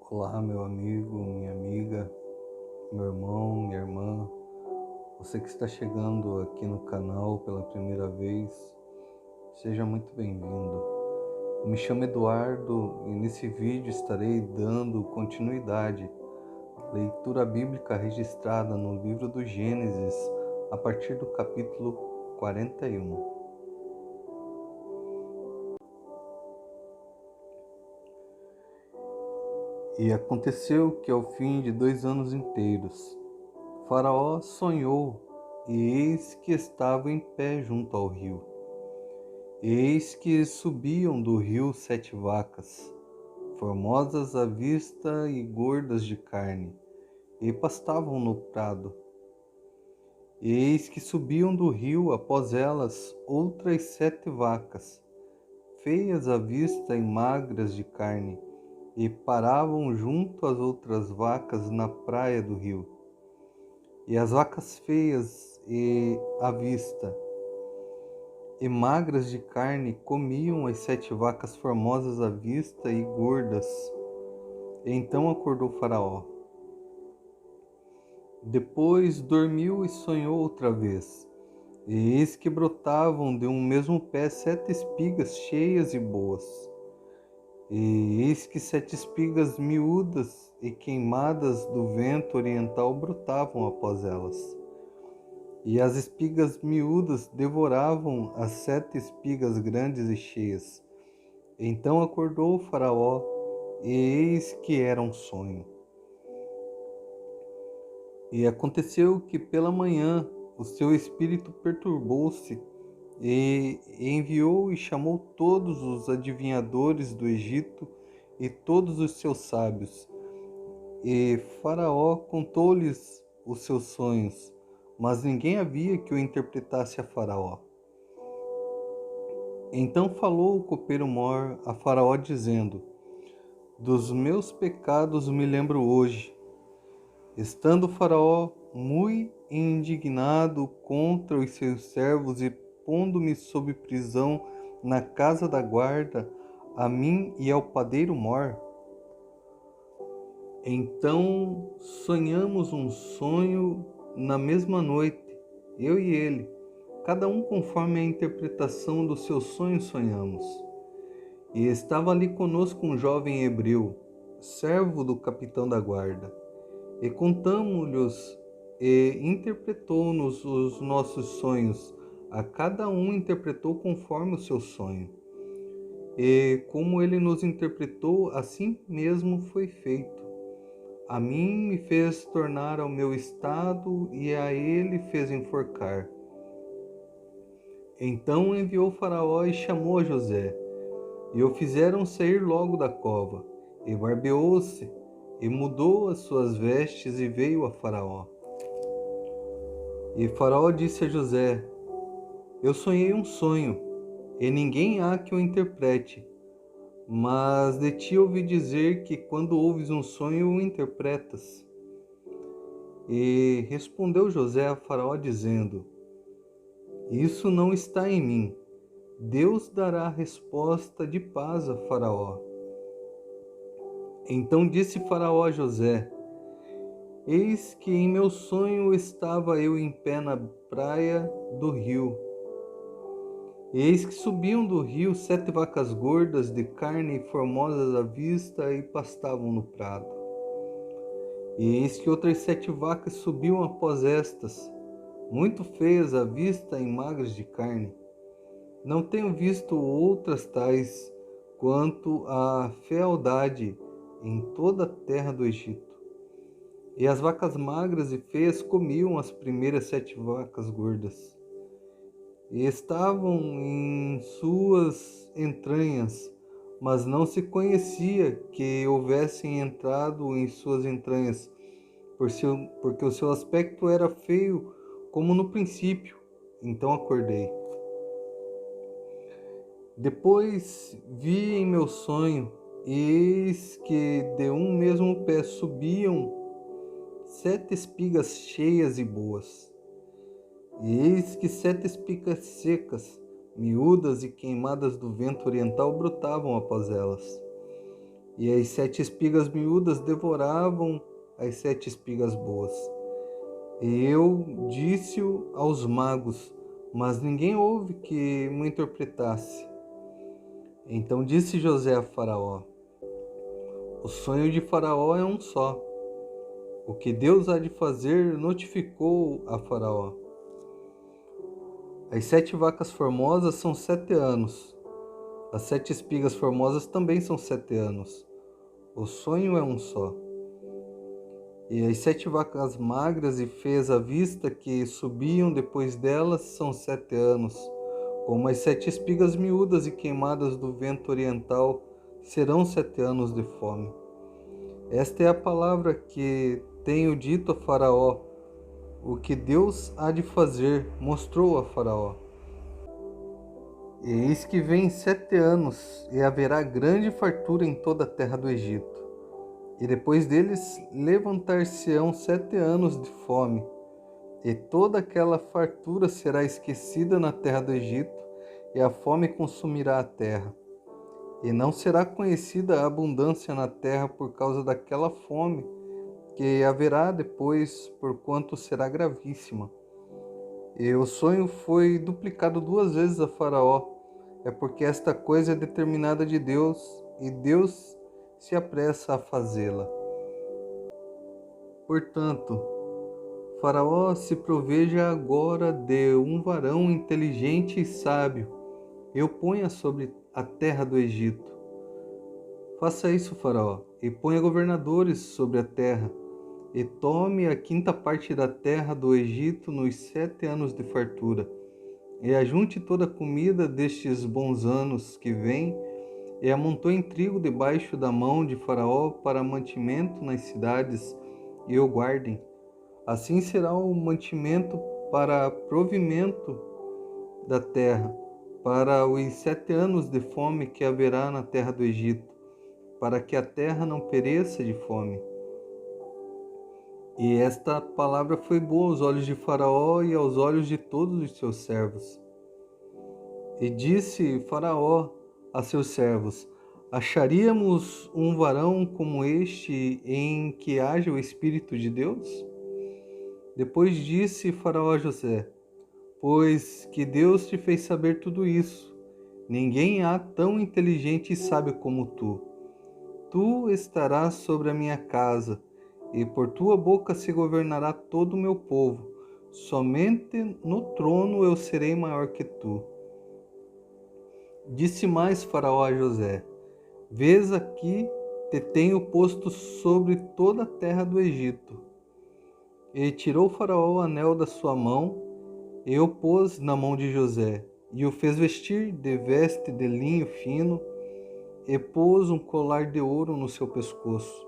Olá, meu amigo, minha amiga, meu irmão, minha irmã, você que está chegando aqui no canal pela primeira vez, seja muito bem-vindo. Eu me chamo Eduardo e nesse vídeo estarei dando continuidade à leitura bíblica registrada no livro do Gênesis, a partir do capítulo 41. E aconteceu que ao fim de 2 anos inteiros, Faraó sonhou, e eis que estava em pé junto ao rio. Eis que subiam do rio 7 vacas, formosas à vista e gordas de carne, e pastavam no prado. Eis que subiam do rio após elas outras 7 vacas, feias à vista e magras de carne, e paravam junto às outras vacas na praia do rio. E as vacas feias e à vista e magras de carne comiam as 7 vacas formosas à vista e gordas. Então acordou Faraó. Depois dormiu e sonhou outra vez. E eis que brotavam de um mesmo pé 7 espigas cheias e boas. E eis que 7 espigas miúdas e queimadas do vento oriental brotavam após elas. E as espigas miúdas devoravam as 7 espigas grandes e cheias. Então acordou o Faraó, e eis que era um sonho. E aconteceu que pela manhã o seu espírito perturbou-se, e enviou e chamou todos os adivinhadores do Egito e todos os seus sábios. E Faraó contou-lhes os seus sonhos, mas ninguém havia que o interpretasse a Faraó. Então falou o copeiro-mor a Faraó, dizendo: Dos meus pecados me lembro hoje. Estando Faraó muito indignado contra os seus servos e pondo-me sob prisão na casa da guarda, a mim e ao padeiro-mor. Então sonhamos um sonho na mesma noite, eu e ele, cada um conforme a interpretação do seu sonho sonhamos. E estava ali conosco um jovem hebreu, servo do capitão da guarda, e contamo-lhes e interpretou-nos os nossos sonhos, a cada um interpretou conforme o seu sonho. E como ele nos interpretou, assim mesmo foi feito. A mim me fez tornar ao meu estado e a ele fez enforcar. Então enviou Faraó e chamou a José, e o fizeram sair logo da cova, e barbeou-se, e mudou as suas vestes, e veio a Faraó. E Faraó disse a José: Eu sonhei um sonho, e ninguém há que o interprete, mas de ti ouvi dizer que quando ouves um sonho o interpretas. E respondeu José a Faraó dizendo: Isso não está em mim. Deus dará resposta de paz a Faraó. Então disse Faraó a José: Eis que em meu sonho estava eu em pé na praia do rio. Eis que subiam do rio 7 vacas gordas de carne e formosas à vista e pastavam no prado. E eis que outras 7 vacas subiam após estas, muito feias à vista e magras de carne. Não tenho visto outras tais quanto a fealdade em toda a terra do Egito. E as vacas magras e feias comiam as primeiras 7 vacas gordas. E estavam em suas entranhas, mas não se conhecia que houvessem entrado em suas entranhas, porque o seu aspecto era feio como no princípio. Então acordei. Depois vi em meu sonho, e eis que de um mesmo pé subiam 7 espigas cheias e boas. E eis que 7 espigas secas, miúdas e queimadas do vento oriental brotavam após elas. e as 7 espigas miúdas devoravam as 7 espigas boas. E eu disse-o aos magos, mas ninguém houve que me interpretasse. Então disse José a Faraó: o sonho de Faraó é um só. O que Deus há de fazer notificou a Faraó. As 7 vacas formosas são 7 anos. As 7 espigas formosas também são 7 anos. O sonho é um só. E as 7 vacas magras e feias à vista que subiam depois delas são 7 anos. Como as 7 espigas miúdas e queimadas do vento oriental serão 7 anos de fome. Esta é a palavra que tenho dito a Faraó. O que Deus há de fazer, mostrou a Faraó. E eis que vem 7 anos, e haverá grande fartura em toda a terra do Egito. E depois deles levantar-se-ão 7 anos de fome, e toda aquela fartura será esquecida na terra do Egito, e a fome consumirá a terra. E não será conhecida a abundância na terra por causa daquela fome que haverá depois, porquanto será gravíssima. E o sonho foi duplicado 2 vezes a Faraó. É porque esta coisa é determinada de Deus, e Deus se apressa a fazê-la. Portanto, Faraó se proveja agora de um varão inteligente e sábio, e o ponha sobre a terra do Egito. Faça isso, Faraó, e ponha governadores sobre a terra, e tome a 5ª parte da terra do Egito nos 7 anos de fartura, e ajunte toda a comida destes bons anos que vêm, e amontoe trigo debaixo da mão de Faraó para mantimento nas cidades, e o guardem. Assim será o mantimento para provimento da terra, para os 7 anos de fome que haverá na terra do Egito, para que a terra não pereça de fome. E esta palavra foi boa aos olhos de Faraó e aos olhos de todos os seus servos. E disse Faraó a seus servos: acharíamos um varão como este em que haja o Espírito de Deus? Depois disse Faraó a José: pois que Deus te fez saber tudo isso. Ninguém há tão inteligente e sábio como tu. Tu estarás sobre a minha casa, e por tua boca se governará todo o meu povo. Somente no trono eu serei maior que tu. Disse mais Faraó a José: vês aqui, te tenho posto sobre toda a terra do Egito. E tirou Faraó o anel da sua mão, e o pôs na mão de José, e o fez vestir de veste de linho fino, e pôs um colar de ouro no seu pescoço.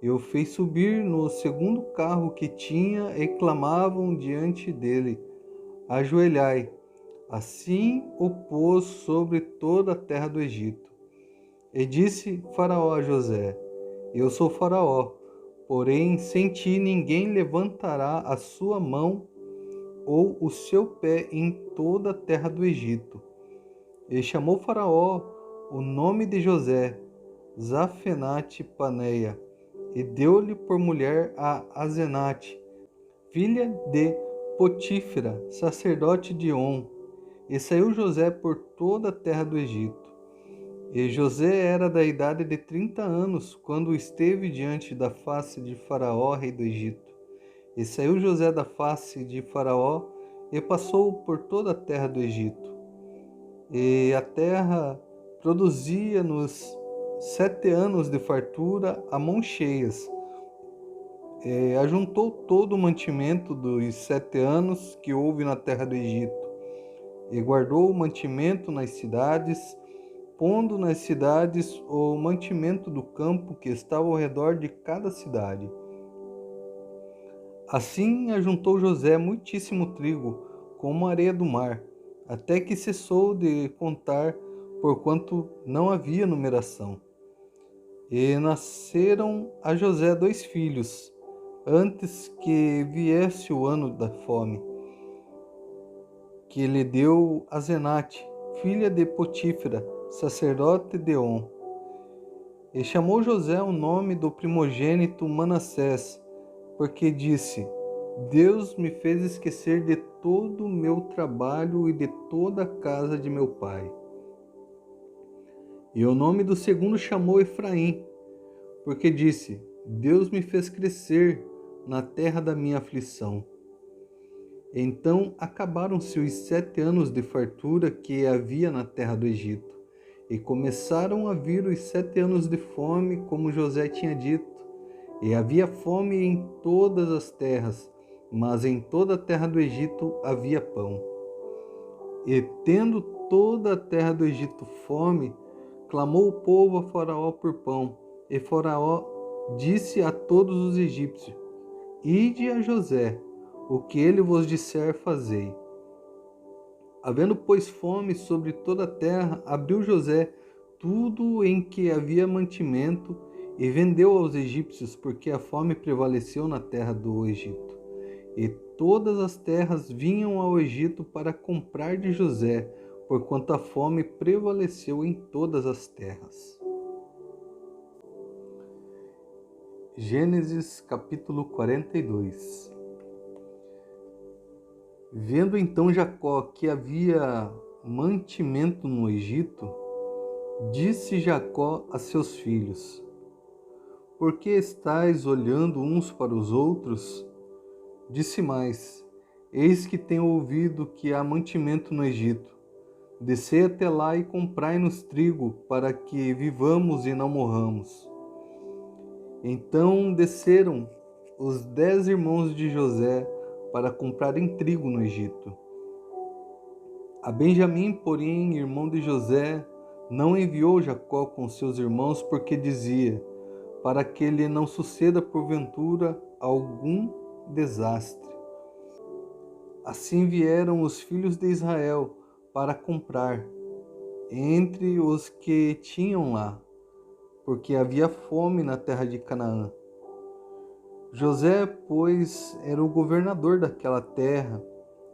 E o fez subir no 2º carro que tinha, e clamavam diante dele: ajoelhai. Assim o pôs sobre toda a terra do Egito. E disse Faraó a José: eu sou Faraó, porém sem ti ninguém levantará a sua mão ou o seu pé em toda a terra do Egito. E chamou Faraó o nome de José, Zafenate Paneia, e deu-lhe por mulher a Asenate, filha de Potífera, sacerdote de On. E saiu José por toda a terra do Egito. E José era da idade de 30 anos, quando esteve diante da face de Faraó, rei do Egito. E saiu José da face de Faraó, e passou por toda a terra do Egito. E a terra produzia nos 7 anos de fartura a mãos cheias. E ajuntou todo o mantimento dos 7 anos que houve na terra do Egito, e guardou o mantimento nas cidades, pondo nas cidades o mantimento do campo que estava ao redor de cada cidade. Assim ajuntou José muitíssimo trigo, como a areia do mar, até que cessou de contar, porquanto não havia numeração. E nasceram a José 2 filhos, antes que viesse o ano da fome, que lhe deu Asenate, filha de Potífera, sacerdote de On. E chamou José o nome do primogênito Manassés, porque disse: Deus me fez esquecer de todo o meu trabalho e de toda a casa de meu pai. E o nome do segundo chamou Efraim, porque disse: Deus me fez crescer na terra da minha aflição. Então acabaram-se os 7 anos de fartura que havia na terra do Egito, e começaram a vir os 7 anos de fome, como José tinha dito. E havia fome em todas as terras, mas em toda a terra do Egito havia pão. E tendo toda a terra do Egito fome, clamou o povo a Faraó por pão. E Faraó disse a todos os egípcios: Ide a José, o que ele vos disser, fazei. Havendo, pois, fome sobre toda a terra, abriu José tudo em que havia mantimento e vendeu aos egípcios, porque a fome prevaleceu na terra do Egito. E todas as terras vinham ao Egito para comprar de José, porquanto a fome prevaleceu em todas as terras. Gênesis capítulo 42. Vendo então Jacó que havia mantimento no Egito, disse Jacó a seus filhos: Por que estáis olhando uns para os outros? Disse mais: Eis que tenho ouvido que há mantimento no Egito. Descei até lá e comprai-nos trigo, para que vivamos e não morramos. Então desceram os 10 irmãos de José para comprarem trigo no Egito. A Benjamim, porém, irmão de José, não enviou Jacó com seus irmãos, porque dizia: para que lhe não suceda porventura algum desastre. Assim vieram os filhos de Israel para comprar entre os que tinham lá, porque havia fome na terra de Canaã. José, pois, era o governador daquela terra.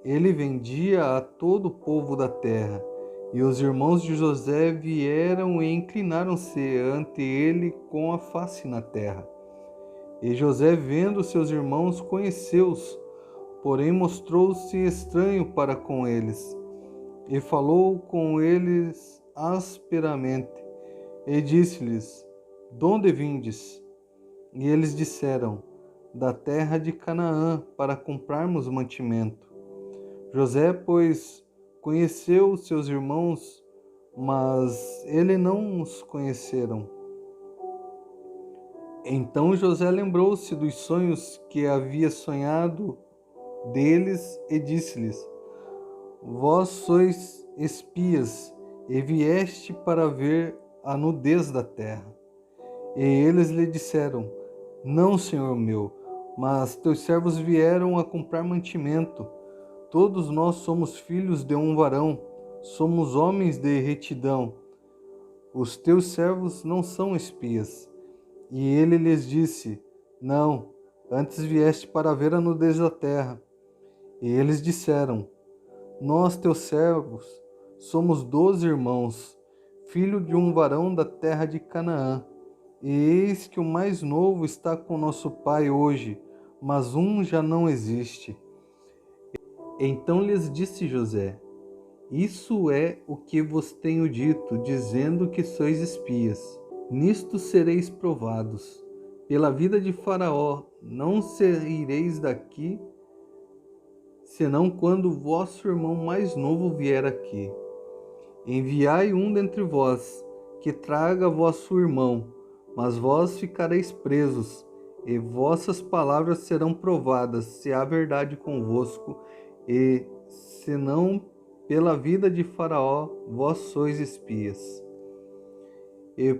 Ele vendia a todo o povo da terra. E os irmãos de José vieram e inclinaram-se ante ele com a face na terra. E José, vendo seus irmãos, conheceu-os, porém mostrou-se estranho para com eles. E falou com eles asperamente, e disse-lhes: De onde vindes? E eles disseram: Da terra de Canaã, para comprarmos mantimento. José, pois, conheceu seus irmãos, mas ele não os conheceram. Então José lembrou-se dos sonhos que havia sonhado deles e disse-lhes: Vós sois espias e vieste para ver a nudez da terra. E eles lhe disseram: Não, senhor meu, mas teus servos vieram a comprar mantimento. Todos nós somos filhos de um varão, somos homens de retidão. Os teus servos não são espias. E ele lhes disse: Não, antes vieste para ver a nudez da terra. E eles disseram: Nós, teus servos, somos 12 irmãos, filho de um varão da terra de Canaã. E eis que o mais novo está com nosso pai hoje, mas um já não existe. Então lhes disse José: Isso é o que vos tenho dito, dizendo que sois espias. Nisto sereis provados. Pela vida de Faraó, não saireis daqui, senão quando vosso irmão mais novo vier aqui. Enviai um dentre vós, que traga vosso irmão, mas vós ficareis presos, e vossas palavras serão provadas, se há verdade convosco, e se não, pela vida de Faraó, vós sois espias. E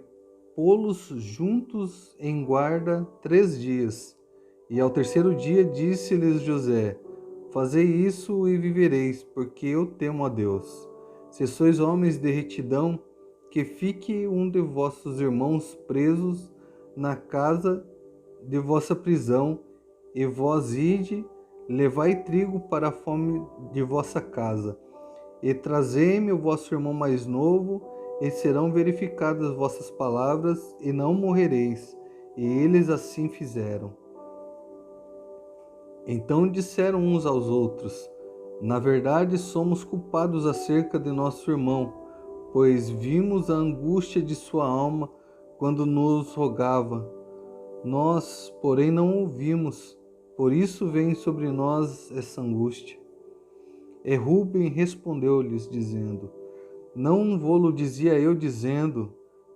pô-los juntos em guarda 3 dias. E ao terceiro dia disse-lhes José: Fazei isso e vivereis, porque eu temo a Deus. Se sois homens de retidão, que fique um de vossos irmãos presos na casa de vossa prisão, e vós ide, levai trigo para a fome de vossa casa, e trazei-me o vosso irmão mais novo, e serão verificadas vossas palavras, e não morrereis. E eles assim fizeram. Então disseram uns aos outros: na verdade, somos culpados acerca de nosso irmão, pois vimos a angústia de sua alma quando nos rogava. Nós, porém, não ouvimos, por isso vem sobre nós essa angústia. E Rúben respondeu-lhes, dizendo: não vô-lo dizia eu, dizendo: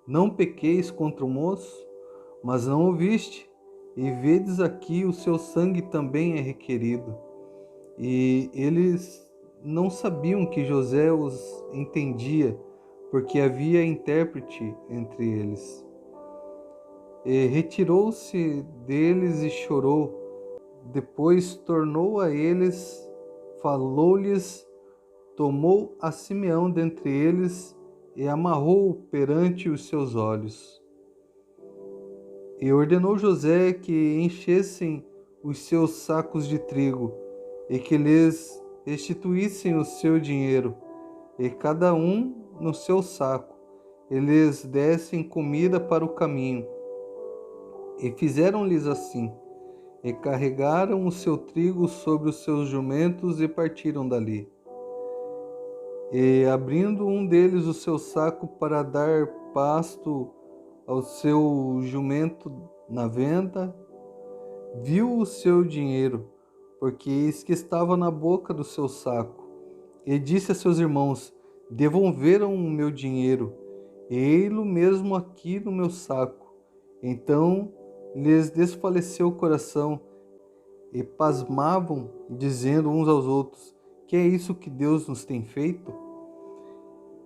não pequeis contra o moço? Mas não ouviste, e vedes aqui o seu sangue também é requerido. E eles não sabiam que José os entendia, porque havia intérprete entre eles. E retirou-se deles e chorou. Depois tornou a eles, falou-lhes, tomou a Simeão dentre eles e amarrou-o perante os seus olhos. E ordenou José que enchessem os seus sacos de trigo e que lhes restituíssem o seu dinheiro, e cada um no seu saco, e lhes dessem comida para o caminho. E fizeram-lhes assim, e carregaram o seu trigo sobre os seus jumentos e partiram dali. E abrindo um deles o seu saco para dar pasto ao seu jumento na venda, viu o seu dinheiro, porque eis que estava na boca do seu saco, e disse a seus irmãos: devolveram o meu dinheiro, ei-lo mesmo aqui no meu saco. Então lhes desfaleceu o coração, e pasmavam, dizendo uns aos outros: que é isso que Deus nos tem feito?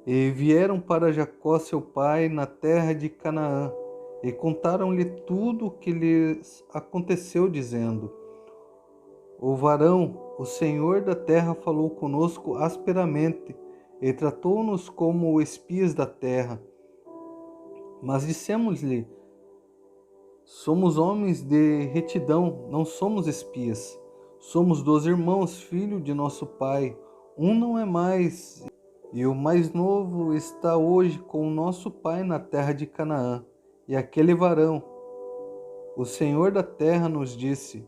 E vieram para Jacó seu pai na terra de Canaã, e contaram-lhe tudo o que lhes aconteceu, dizendo: o varão, o Senhor da terra, falou conosco asperamente, e tratou-nos como espias da terra. Mas dissemos-lhe: somos homens de retidão, não somos espias. Somos 12 irmãos, filho de nosso pai. Um não é mais, e o mais novo está hoje com o nosso pai na terra de Canaã. E aquele varão, o Senhor da terra, nos disse: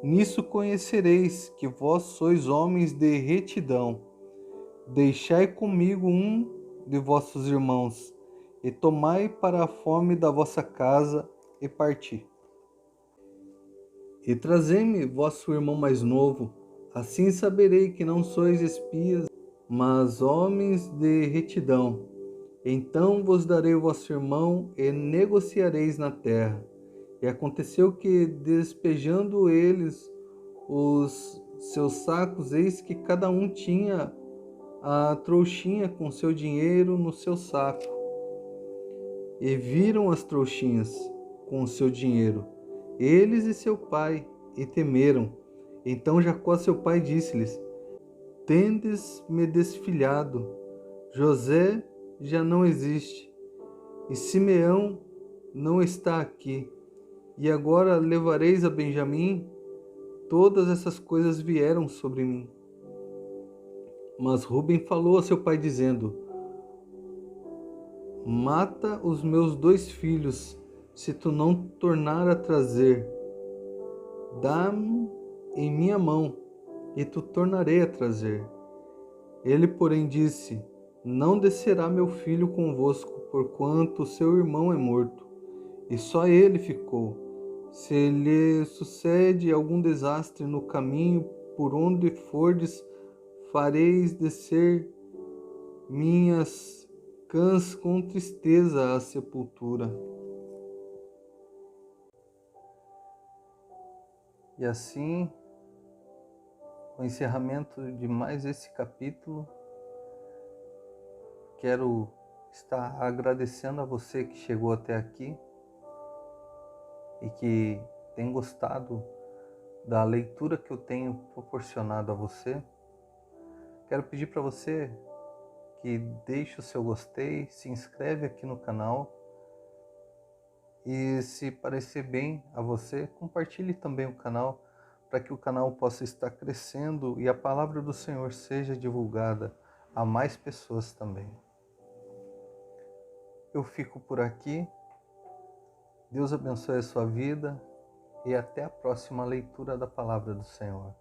nisso conhecereis que vós sois homens de retidão. Deixai comigo um de vossos irmãos, e tomai para a fome da vossa casa, e parti. E trazei-me vosso irmão mais novo, assim saberei que não sois espias, mas homens de retidão. Então vos darei o vosso irmão, e negociareis na terra. E aconteceu que, despejando eles os seus sacos, eis que cada um tinha a trouxinha com seu dinheiro no seu saco. E viram as trouxinhas com o seu dinheiro, eles e seu pai, e temeram. Então Jacó seu pai disse-lhes: tendes me desfilhado, José já não existe, e Simeão não está aqui. E agora levareis a Benjamim? Todas essas coisas vieram sobre mim. Mas Rúben falou a seu pai, dizendo: mata os meus 2 filhos, se tu não tornar a trazer. Dá-me em minha mão, e tu tornarei a trazer. Ele, porém, disse: não descerá meu filho convosco, porquanto seu irmão é morto, e só ele ficou. Se lhe sucede algum desastre no caminho por onde fordes, fareis descer minhas cãs com tristeza à sepultura. E assim, o encerramento de mais esse capítulo, quero estar agradecendo a você que chegou até aqui e que tem gostado da leitura que eu tenho proporcionado a você. Quero pedir para você que deixe o seu gostei, se inscreve aqui no canal e, se parecer bem a você, compartilhe também o canal para que o canal possa estar crescendo e a palavra do Senhor seja divulgada a mais pessoas também. eu fico por aqui. Deus abençoe a sua vida e até a próxima leitura da Palavra do Senhor.